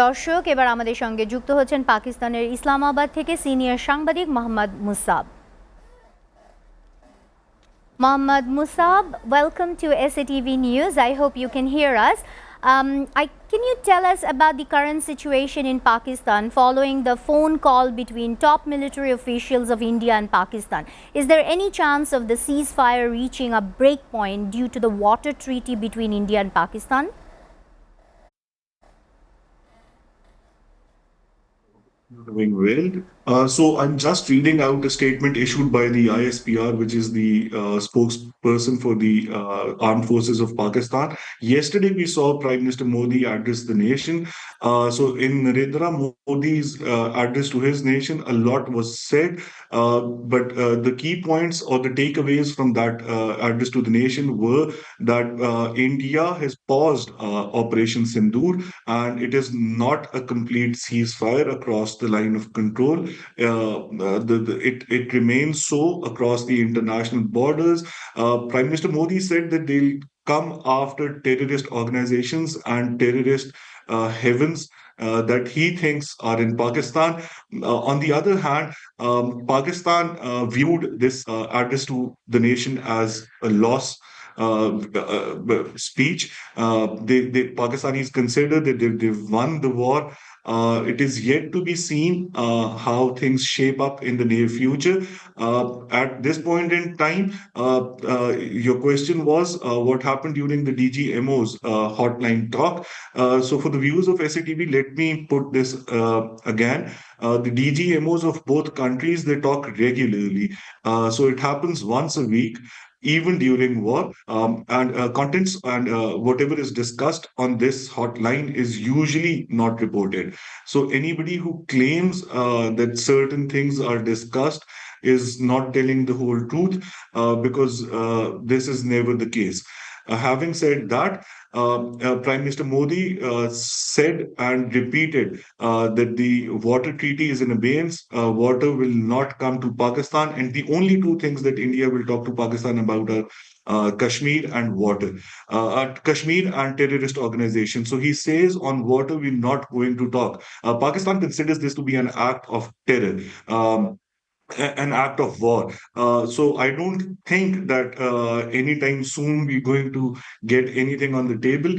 দর্শক এবার আমাদের সঙ্গে যুক্ত হচ্ছেন পাকিস্তানের ইসলামাবাদ থেকে সিনিয়র সাংবাদিক Mohammad মুসাব। Mohammad Musab, welcome to SATV News. I hope you can hear us. Can you tell us about the current situation in Pakistan following the phone call between top military officials of India and Pakistan? Is there any chance of the ceasefire reaching a breakpoint due to the water treaty between India and Pakistan? Doing well. So I'm just reading out a statement issued by the ISPR, which is the spokesperson for the armed forces of Pakistan. Yesterday, we saw Prime Minister Modi address the nation. So in Narendra Modi's address to his nation, a lot was said, but the key points or the takeaways from that address to the nation were that India has paused Operation Sindoor, and it is not a complete ceasefire across the line of control. It remains so across the international borders. Prime Minister Modi said that they'll come after terrorist organizations and terrorist heavens that he thinks are in Pakistan. On the other hand, Pakistan viewed this address to the nation as a loss speech. The Pakistanis consider that they've won the war. It is yet to be seen how things shape up in the near future. At this point in time, your question was what happened during the DGMO's hotline talk. So, for the viewers of SATV, let me put this again. The DGMOs of both countries, they talk regularly. So it happens once a week, even during war, and contents and whatever is discussed on this hotline is usually not reported. So anybody who claims that certain things are discussed is not telling the whole truth, because this is never the case. Having said that, Prime Minister Modi said and repeated that the water treaty is in abeyance. Water will not come to Pakistan, and the only two things that India will talk to Pakistan about are Kashmir and water, Kashmir and terrorist organizations. So he says on water, we're not going to talk. Pakistan considers this to be an act of terror. An act of war. So I don't think that anytime soon we're going to get anything on the table.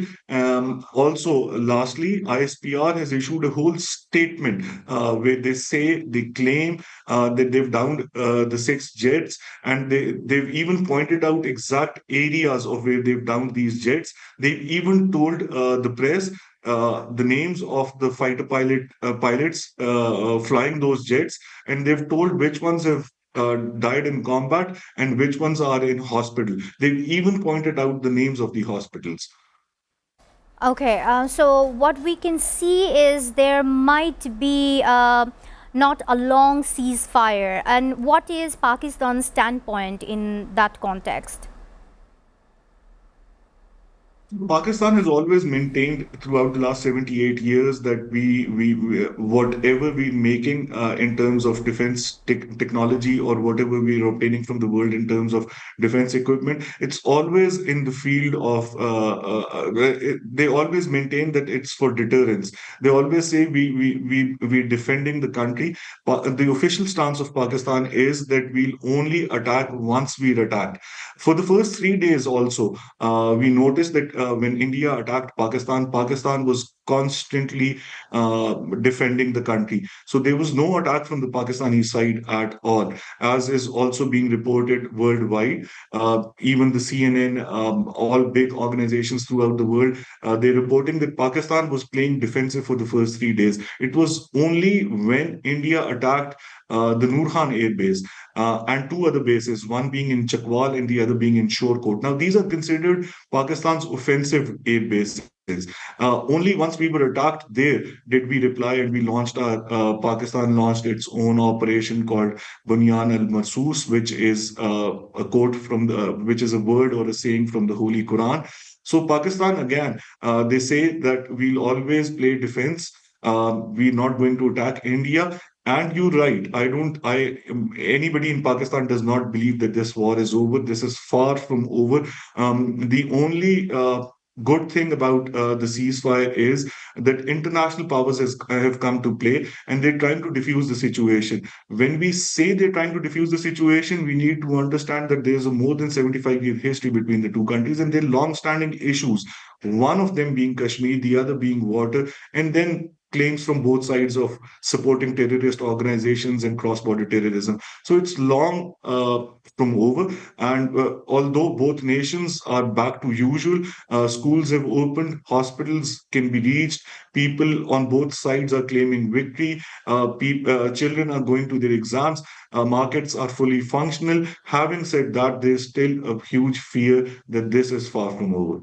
Also, lastly, ISPR has issued a whole statement where they say they claim that they've downed the six jets, and they've even pointed out exact areas of where they've downed these jets. They've even told the press the names of the fighter pilots flying those jets, and they've told which ones have died in combat and which ones are in hospital. They've even pointed out the names of the hospitals. Okay, so what we can see is there might be not a long ceasefire. And what is Pakistan's standpoint in that context? Pakistan has always maintained throughout the last 78 years that we whatever we're making in terms of defense technology, or whatever we're obtaining from the world in terms of defense equipment, it's always in the field of they always maintain that it's for deterrence. They always say we're defending the country. The official stance of Pakistan is that we'll only attack once we're attacked. For the first 3 days also, we noticed that when India attacked Pakistan, Pakistan was constantly defending the country. So there was no attack from the Pakistani side at all, as is also being reported worldwide. Even the CNN, all big organizations throughout the world, they're reporting that Pakistan was playing defensive for the first 3 days. It was only when India attacked the Nurhan Air Base and two other bases, one being in Chakwal and the other being in Shorecoat. Now, these are considered Pakistan's offensive air bases. Only once we were attacked there did we reply, and we launched Pakistan launched its own operation called Bunyan al Marsus, which is a quote from which is a word or a saying from the Holy Quran. So Pakistan again, they say that we'll always play defense. We're not going to attack India. And you're right. Anybody in Pakistan does not believe that this war is over. This is far from over. The only good thing about the ceasefire is that international powers have come to play, and they're trying to diffuse the situation. When we say they're trying to diffuse the situation, we need to understand that there's a more than 75-year history between the two countries, and there are long-standing issues. One of them being Kashmir, the other being water, and then claims from both sides of supporting terrorist organizations and cross-border terrorism. So it's long from over, and although both nations are back to usual, schools have opened, hospitals can be reached, people on both sides are claiming victory, children are going to their exams, markets are fully functional. Having said that, there's still a huge fear that this is far from over.